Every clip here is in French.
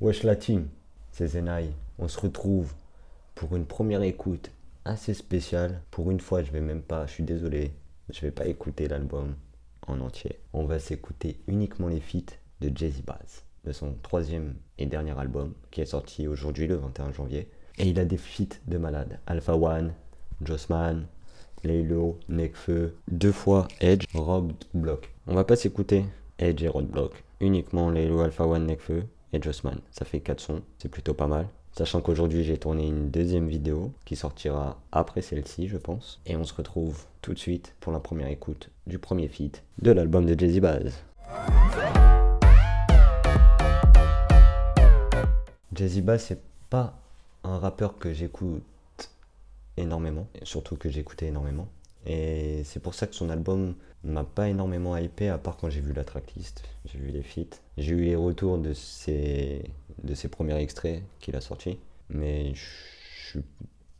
Wesh la team, c'est Zenai. On se retrouve pour une première écoute assez spéciale. Pour une fois, je suis désolé, je vais pas écouter l'album en entier. On va s'écouter uniquement les feats de Jazzy Bass, de son troisième et dernier album, qui est sorti aujourd'hui le 21 janvier. Et il a des feats de malade. Alpha One, Jossman, Laylo, Nekfeu, deux fois Edge, Roadblock. On va pas s'écouter Edge et Roadblock, uniquement Laylo, Alpha One, Nekfeu et Jossman. Ça fait 4 sons, c'est plutôt pas mal. Sachant qu'aujourd'hui j'ai tourné une deuxième vidéo qui sortira après celle-ci, je pense. Et on se retrouve tout de suite pour la première écoute du premier feat de l'album de Jazzy Bass. Jazzy Bass, c'est pas un rappeur que j'écoute énormément, et surtout que j'écoutais énormément. Et c'est pour ça que son album m'a pas énormément hypé, à part quand j'ai vu la tracklist, j'ai vu les feats. J'ai eu les retours de ses premiers extraits qu'il a sortis, mais je suis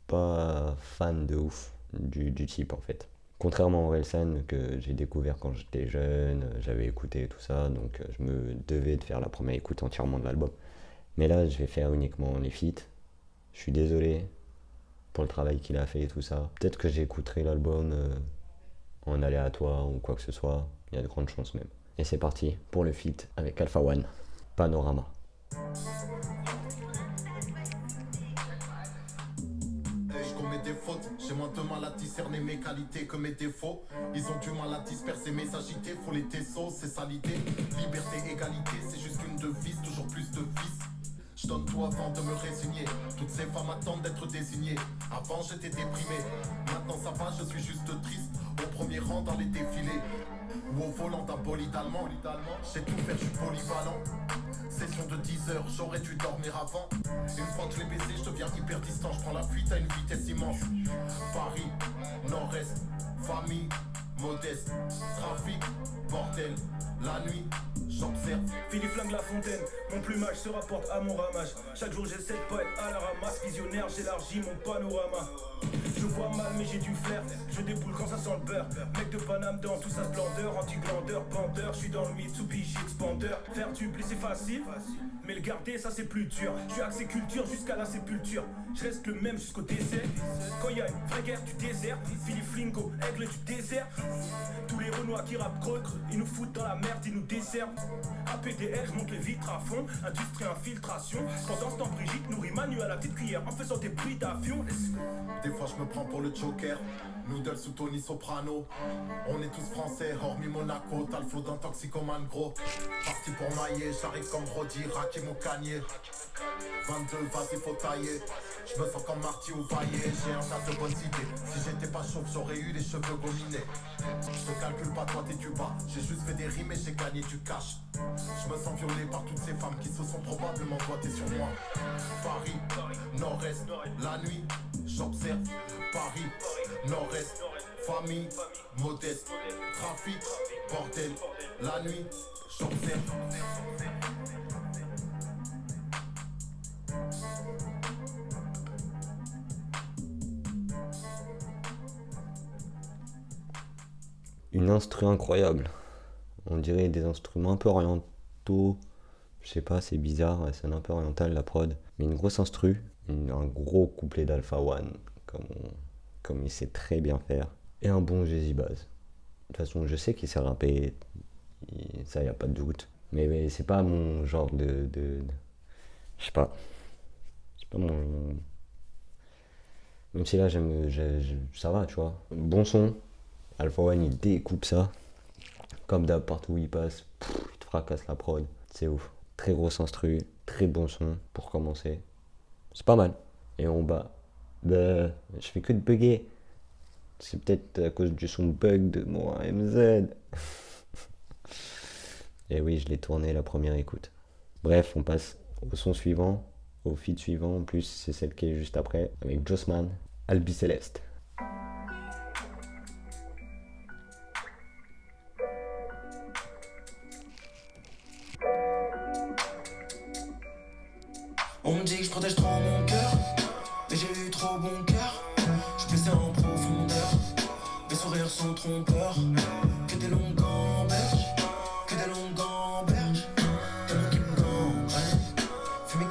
pas fan de ouf du type en fait. Contrairement à Orelsan que j'ai découvert quand j'étais jeune, j'avais écouté tout ça, donc je me devais de faire la première écoute entièrement de l'album. Mais là, je vais faire uniquement les feats. Je suis désolé pour le travail qu'il a fait et tout ça. Peut-être que j'écouterai l'album en aléatoire ou quoi que ce soit. Il y a de grandes chances même. Et c'est parti pour le feat avec Alpha One, Panorama. Je commets des fautes, j'ai moins de mal à discerner mes qualités que mes défauts. Ils ont du mal à disperser mes agités, faut les tessos, c'est ça l'idée. Liberté, égalité, c'est juste une devise, toujours plus de vices. Je donne tout avant de me résigner. Toutes ces femmes attendent d'être désignées. Avant j'étais déprimé, maintenant ça va, je suis juste triste. Au premier rang dans les défilés ou au volant d'un bolide allemand. J'ai tout fait, je suis polyvalent. Session de 10 heures, j'aurais dû dormir avant. Une fois que je l'ai baisé, je deviens hyper distant. Je prends la fuite à une vitesse immense. Paris, Nord-Est, famille, modeste, trafic, bordel, la nuit, j'observe. Philippe flingue la fontaine, mon plumage se rapporte à mon ramage. Chaque jour j'essaie de pas être à la ramasse. Visionnaire, j'élargis mon panorama. Je vois mal mais j'ai du flair. Je déboule quand ça sent le beurre. Mec de Paname dans toute sa splendeur. Anti-glandeur, bandeur, je suis dans le Mitsubishi Expander. Faire du blé c'est facile, mais le garder ça c'est plus dur. Je suis axé culture jusqu'à la sépulture. Je reste le même jusqu'au désert. Quand y a une vraie guerre du désert, Philippe Flingo, aigle du désert. Tous les Renois qui rappent creux, ils nous foutent dans la merde, ils nous desservent. APDR, je monte les vitres à fond. Industrie, infiltration. Pendant ce temps Brigitte nourrit Manu à la petite cuillère en faisant des bruits d'avion. Des fois je me prends pour le Joker. Noodles sous Tony Soprano. On est tous français, hormis Monaco. T'as le flow d'un toxicomane gros. Parti pour mailler, j'arrive comme Brody, raquer mon canier. 22, vas-y faut tailler. Je me sens comme Marty ou Vaillé. J'ai un tas de bonnes idées. Si j'étais pas chauve, j'aurais eu les cheveux gominés. Je te calcule pas, toi t'es du bas. J'ai juste fait des rimes et j'ai gagné du cash. Je me sens violé par toutes ces femmes qui se sont probablement doigtées sur moi. Paris, Nord-Est, la nuit, j'observe. Paris, Nord-Est, famille, modeste, trafic, bordel, la nuit, j'observe. Une instru incroyable. On dirait des instruments un peu orientaux. Je sais pas, c'est bizarre, ça sonne un peu oriental la prod. Mais une grosse instru, un gros couplet d'Alpha One, comme il sait très bien faire. Et un bon Jazzy Bass. De toute façon, je sais qu'il sait rapper, ça y a pas de doute. Mais c'est pas mon genre je sais pas. C'est pas mon... Même si là, ça va, tu vois. Bon son. Alpha One, il découpe ça. Comme d'hab, partout où il passe, il te fracasse la prod. C'est ouf. Très grosse instru, très bon son pour commencer. C'est pas mal. Et on bat. Je fais que de bugger. C'est peut-être à cause du son bug de mon MZ. Et oui, je l'ai tourné la première écoute. Bref, on passe au son suivant, au feat suivant. En plus, c'est celle qui est juste après, avec Jossman, Albi Céleste. On me dit que je protège trop mon cœur, mais j'ai eu trop bon cœur. Je blessé en profondeur, mes sourires sont trompeurs. Que des longues gamberges, que des longues gamberges. Tellement qu'ils me gangrènent.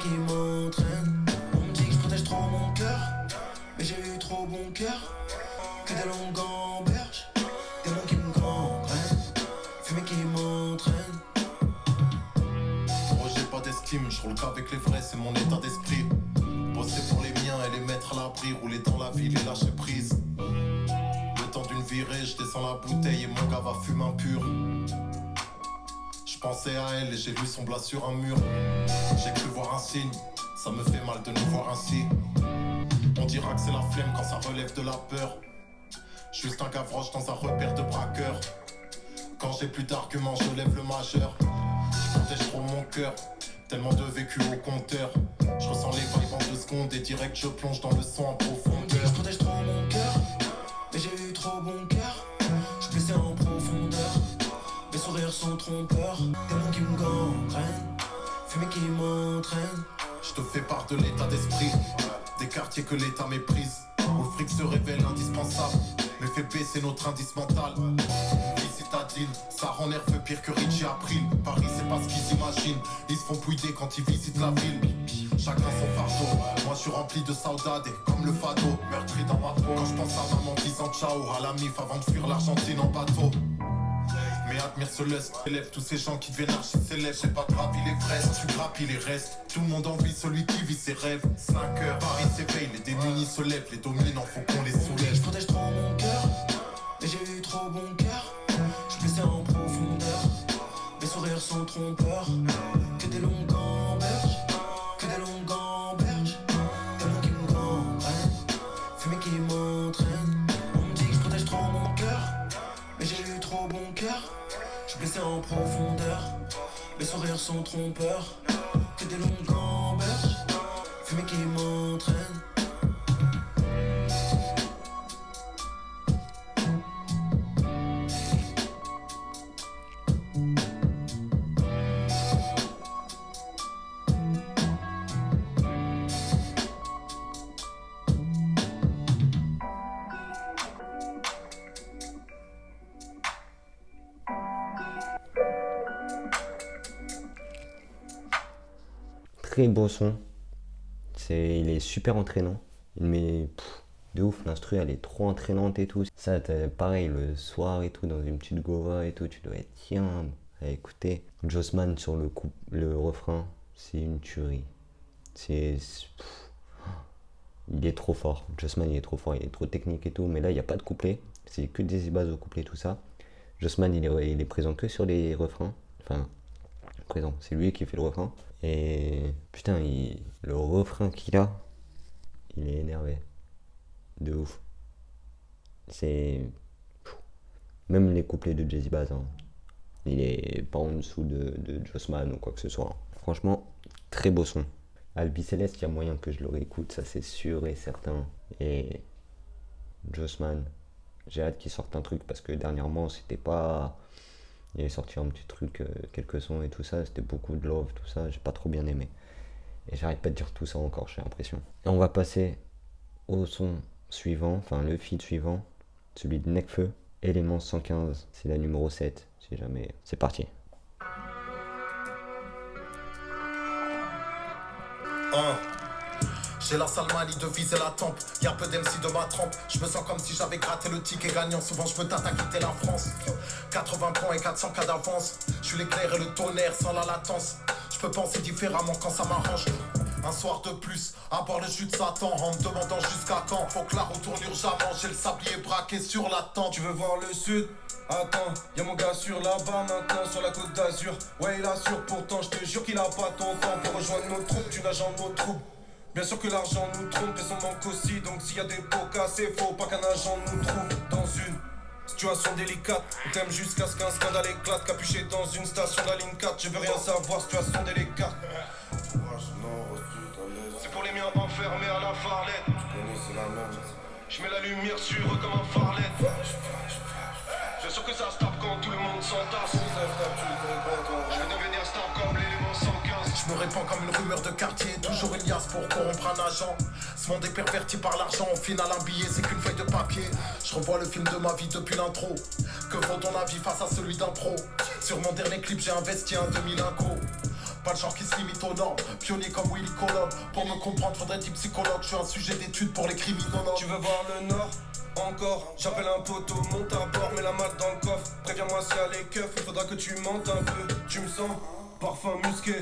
victime. Je roule qu'avec les vrais, c'est mon état d'esprit. Bosser pour les miens et les mettre à l'abri. Rouler dans la ville et lâcher prise. Le temps d'une virée, je descends la bouteille et mon gars va fumer un pur. Je pensais à elle et j'ai lu son blas sur un mur. J'ai cru voir un signe, ça me fait mal de nous voir ainsi. On dira que c'est la flemme quand ça relève de la peur. Juste un gavroche dans un repère de braqueurs. Quand j'ai plus d'arguments, je lève le majeur. Je protège trop mon cœur, tellement de vécu au compteur. Je ressens les vibes en 2 secondes et direct je plonge dans le son en profondeur. Je protège trop mon cœur, mais j'ai eu trop bon cœur. Je blessé en profondeur, mes sourires sont trompeurs. Des mots qui me gangrènent, fumée qui m'entraîne. Je te fais part de l'état d'esprit, des quartiers que l'état méprise, où le fric se révèle indispensable, mais fait baisser notre indice mental. Vie citadine, ça rend nerveux pire que Richie April. Paris c'est pas ce qu'ils imaginent, ils se font pouider quand ils visitent la ville. Chacun son fardeau, moi je suis rempli de saudade et comme le fado, meurtri dans ma peau. Quand je pense à maman disant ciao à la mif avant de fuir l'Argentine en bateau. Mais admire ce lust, élève tous ces gens qui deviennent archi-célèbres. J'ai pas gravi les fraises, tu grappilles les restes. Tout le monde envie celui qui vit ses rêves. 5 heures, Paris s'éveille, les démunis se lèvent. Les dominants font qu'on les soulève. Je protège trop mon cœur, mais j'ai eu trop bon cœur. Je blessé en profondeur, mes sourires sont trompeurs. Que des longues gamberges, que des longues gamberges. Des mots qui me gangrènent, fumée qui m'entraîne. On me dit que je protège trop mon cœur, mais j'ai eu trop bon cœur. Je blessé en profondeur, mes sourires sont trompeurs. Que des longues gamberges, fumée qui m'entraîne. Très beau son. Il est super entraînant. Mais de ouf, l'instru elle est trop entraînante et tout. Ça, pareil, le soir et tout, dans une petite gova et tout, tu dois être tiens à écouter. Jossman sur le refrain, c'est une tuerie. Il est trop fort. Jossman il est trop fort, il est trop technique et tout. Mais là, il n'y a pas de couplet. C'est que des bases au couplet, tout ça. Jossman il est présent que sur les refrains. Enfin, présent, c'est lui qui fait le refrain. Et putain, le refrain qu'il a, il est énervé. De ouf. Même les couplets de Jazzy Bass, hein, il est pas en dessous de Jossman ou quoi que ce soit. Franchement, très beau son. Albi Céleste, il y a moyen que je le réécoute, ça c'est sûr et certain. Et Jossman, j'ai hâte qu'il sorte un truc parce que dernièrement, c'était pas. Il avait sorti un petit truc, quelques sons et tout ça, c'était beaucoup de love, tout ça, j'ai pas trop bien aimé. Et j'arrête pas de dire tout ça encore, j'ai l'impression. Et on va passer au son suivant, enfin le feat suivant, celui de Nekfeu, Élément 115, c'est la numéro 7, si jamais. C'est parti. J'ai la sale manie de viser la tempe. Y'a peu d'MC de ma trempe. Je me sens comme si j'avais gratté le ticket gagnant. Souvent je me tâte à quitter la France. 80 points et 400 cas d'avance. Je suis l'éclair et le tonnerre sans la latence. Je peux penser différemment quand ça m'arrange. Un soir de plus, à boire le jus de Satan. En me demandant jusqu'à quand. Faut que la retourne urgemment. J'ai le sablier braqué sur la tente. Tu veux voir le sud? Attends, y'a mon gars sur là-bas maintenant, sur la côte d'Azur. Ouais, il assure, pourtant je te jure qu'il a pas ton temps pour rejoindre nos troupes, tu nages en nos troupes. Bien sûr que l'argent nous trompe et son manque aussi. Donc s'il y a des pots cassés, faut pas qu'un agent nous trouve dans une situation délicate. On t'aime jusqu'à ce qu'un scandale éclate. Capuché dans une station de la ligne 4. Je veux rien savoir, situation délicate. C'est pour les miens enfermés à la farlette. Je mets la lumière sur eux comme un farlet. Bien sûr que ça se tape quand tout le monde s'entasse. Je vais devenir star comme l'élément 115. Je me répands comme une rumeur de quartier. Toujours une liasse pour corrompre un agent. Ce monde est perverti par l'argent. Au final un billet c'est qu'une feuille de papier. Je revois le film de ma vie depuis l'intro. Que vaut ton avis face à celui d'un pro? Sur mon dernier clip j'ai investi un demi-lingot. Pas le genre qui se limite aux normes. Pionnier comme Willy Colomb. Pour me comprendre faudrait être psychologue. Je suis un sujet d'étude pour les criminels. Tu veux voir le nord? Encore, j'appelle un poteau, monte à bord, mets la malle dans le coffre. Préviens-moi s'il y a les keufs, il faudra que tu mentes un peu. Tu me sens, parfum musqué,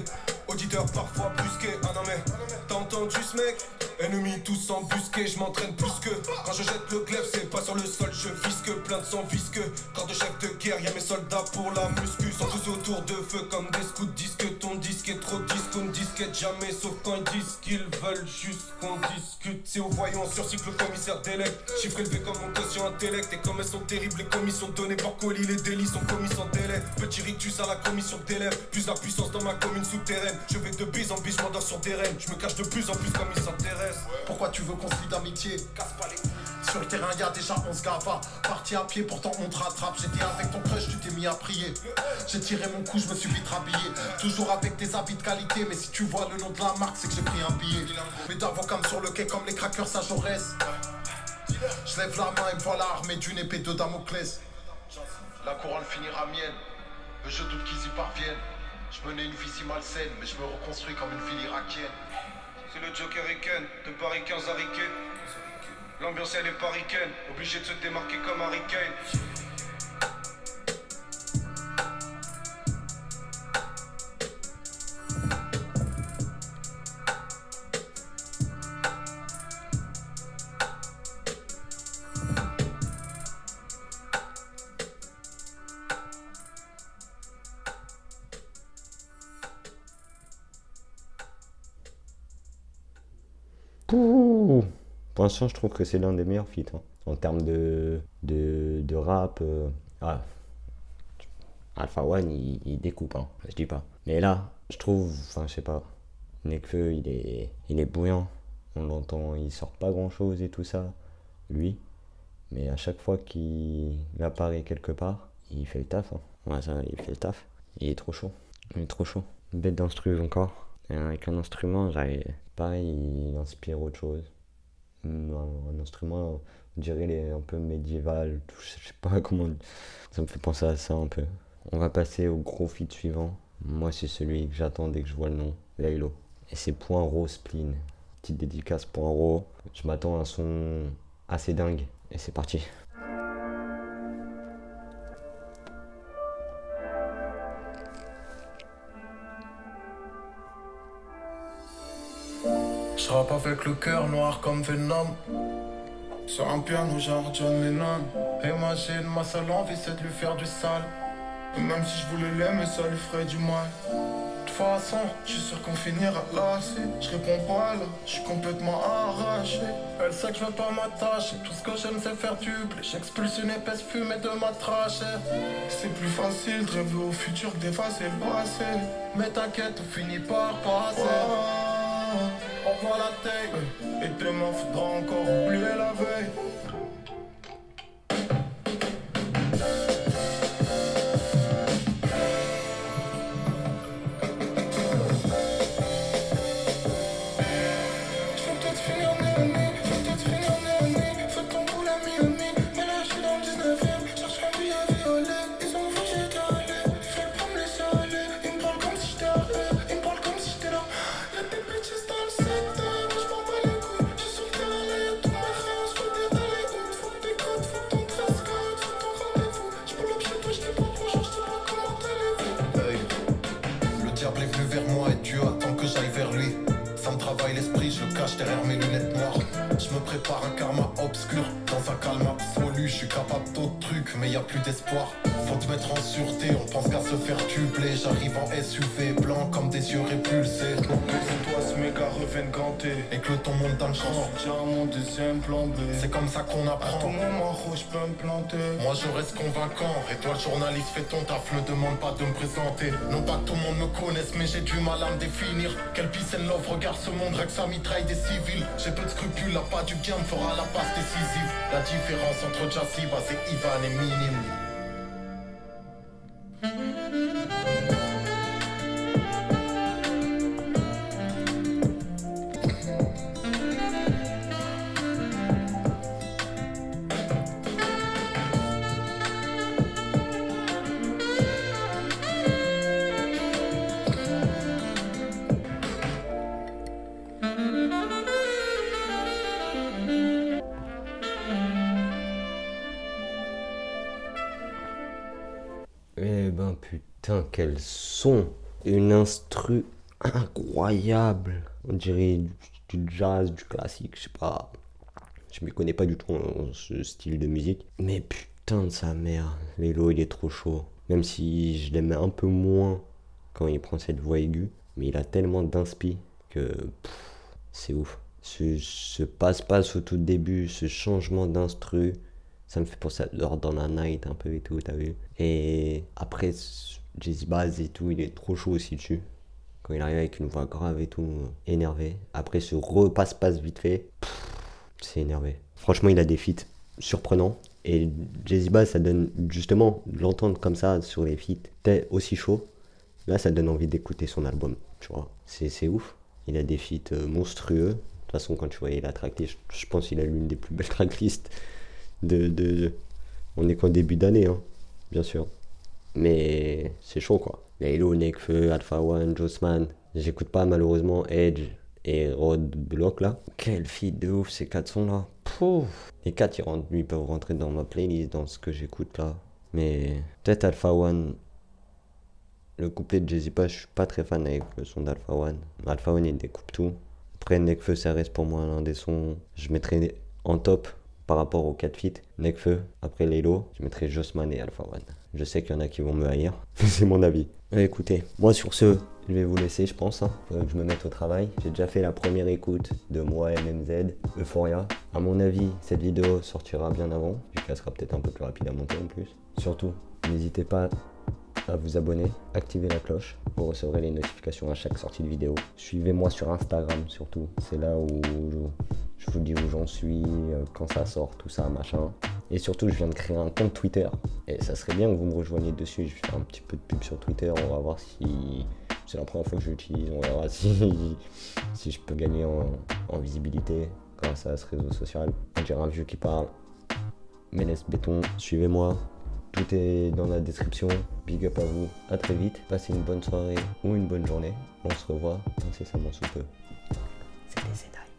Auditeur parfois brusqué, ah non mais t'as entendu ce mec? Ennemis tous embusqués, je m'entraîne plus que. Quand je jette le glaive, c'est pas sur le sol, je visque, plein de sang visqueux. Corps de chef de guerre, y'a mes soldats pour la muscu. Sont tous autour de feu comme des scouts. Disque, ton disque est trop disque, on ne disquette jamais. Sauf quand ils disent qu'ils veulent juste qu'on discute. C'est au voyant, surcycle le commissaire délègue. Chiffre élevé comme mon quotient intellect. Et comme elles sont terribles, les commissions données par colis, les délits sont commis sans délai. Petit rictus à la commission d'élèves. Plus la puissance dans ma commune souterraine. Je vais de bise en bise, je m'endors sur des rênes. Je me cache de plus en plus comme ils s'intéressent. Pourquoi tu veux qu'on se lie d'amitié? Casse pas les couilles. Sur le terrain y'a déjà 11 gavas. Parti à pied pourtant on te rattrape. J'étais avec ton crush, tu t'es mis à prier. J'ai tiré mon coup, je me suis vite rhabillé. Toujours avec des habits de qualité. Mais si tu vois le nom de la marque, c'est que j'ai pris un billet. Mes d'avocats sur le quai comme les crackers à Jaurès. Je lève la main et me voilà armé d'une épée de Damoclès. La couronne finira mienne. Mais je doute qu'ils y parviennent. Je menais une vie si malsaine, mais je me reconstruis comme une ville irakienne. C'est le Joker Riken, de Paris 15 à Riquet. L'ambiance elle est paricaine, obligé de se démarquer comme Harry Kane. Pouh. Pour l'instant, je trouve que c'est l'un des meilleurs feats, hein. En termes de rap. Alpha One, il découpe, hein, je dis pas. Mais là, je trouve, enfin, je sais pas, Nekfeu, il est bouillant. On l'entend, il sort pas grand chose et tout ça, lui. Mais à chaque fois qu'il apparaît quelque part, il fait le taf, hein. Ouais, ça, il fait le taf. Il est trop chaud. Il est trop chaud. Une bête d'instru encore. Et avec un instrument, pareil, il inspire autre chose. Un instrument, on dirait, il est un peu médiéval, je sais pas comment. Ça me fait penser à ça un peu. On va passer au gros feat suivant. Moi, c'est celui que j'attends dès que je vois le nom, Laylo. Et c'est Point Spleen. Petite dédicace Point. Je m'attends à un son assez dingue. Et c'est parti. Je rappe avec le cœur noir comme Venom. Sur un piano genre John Lennon. Imagine ma seule envie c'est de lui faire du sale. Et même si je voulais l'aimer ça lui ferait du mal. De toute façon, je suis sûr qu'on finira lassé. Je réponds pas là, je suis complètement arraché. Elle sait que je veux pas m'attacher. Tout ce que j'aime c'est faire du blé. J'expulse une épaisse fumée de ma trachée. C'est plus facile de rêver au futur que d'effacer le passé. Mais t'inquiète, on finit par passer. On voit la taille. Et demain faudra encore oublier la veille. Derrière mes lunettes noires, je me prépare un karma obscur. Dans un calme absolu, je suis capable d'autres trucs, mais y a plus d'espoir. Faut te mettre en sûreté, on pense qu'à se faire tubler. J'arrive en SUV, blanc comme des yeux répulsés. C'est toi ce méga revienne ganté. Et que le ton monte d'un cran. Tiens mon deuxième plan B. C'est comme ça qu'on À apprend. tout moment rouge peux me planter. Moi je reste convaincant. Et toi le journaliste, fais ton taf, ne demande pas de me présenter. Non pas que tout le monde me connaisse, mais j'ai du mal à me définir. Quelle peace and love, regarde ce monde, règle ça mitraille des civils. J'ai peu de scrupules, là pas du bien me fera la passe décisive. La différence entre Jassiba et Ivan est minime. Eh ben putain, quel son! Une instru incroyable. On dirait du jazz, du classique, je sais pas. Je m'y connais pas du tout en ce style de musique. Mais putain de sa mère, Lelo il est trop chaud. Même si je l'aime un peu moins quand il prend cette voix aiguë. Mais il a tellement d'inspi que c'est ouf. Ce passe-passe au tout début, ce changement d'instru, ça me fait penser à Lord dans la Night un peu et tout, t'as vu. Et après, Jazzy Bass et tout, il est trop chaud aussi dessus. Quand il arrive avec une voix grave et tout, énervé. Après ce repasse-passe vite fait, c'est énervé. Franchement, il a des feats surprenants. Et Jazzy Bass, ça donne justement, de l'entendre comme ça sur les feats, t'es aussi chaud. Là, ça donne envie d'écouter son album, tu vois. C'est ouf. Il a des feats monstrueux. De toute façon, quand tu voyais la tracklist, je pense qu'il a l'une des plus belles tracklists On est qu'en début d'année, hein, bien sûr. Mais c'est chaud, quoi. Laylo, Nekfeu, Alpha One, Jossman. J'écoute pas, malheureusement, Edge et Rod Block, là. Quel feat de ouf, ces 4 sons, là. Pouf. Les 4, ils peuvent rentrer dans ma playlist, dans ce que j'écoute, là. Mais peut-être Alpha One... Le couplet de Jazzy Bass, je suis pas très fan avec le son d'Alpha One. Alpha One, il découpe tout. Après, Nekfeu, ça reste pour moi l'un des sons. Je mettrais en top par rapport aux 4 feats. Nekfeu, après Laylo, je mettrais Jossman et Alpha One. Je sais qu'il y en a qui vont me haïr, c'est mon avis. Écoutez, moi sur ce, je vais vous laisser, je pense. Faudrait que je me mette au travail. J'ai déjà fait la première écoute de moi, MMZ, Euphoria. À mon avis, cette vidéo sortira bien avant, vu qu'elle sera peut-être un peu plus rapide à monter en plus. Surtout, n'hésitez pas à vous abonner, activer la cloche, vous recevrez les notifications à chaque sortie de vidéo. Suivez-moi sur Instagram surtout, c'est là où je vous dis où j'en suis, quand ça sort, tout ça, machin. Et surtout, je viens de créer un compte Twitter, et ça serait bien que vous me rejoigniez dessus. Je vais faire un petit peu de pub sur Twitter, on va voir si... C'est la première fois que je l'utilise, on verra si je peux gagner en visibilité grâce à ce réseau social. On dirait un vieux qui parle, mais laisse béton, suivez-moi. Tout est dans la description. Big up à vous. À très vite. Passez une bonne soirée ou une bonne journée. On se revoit incessamment sous peu. C'était Zedai.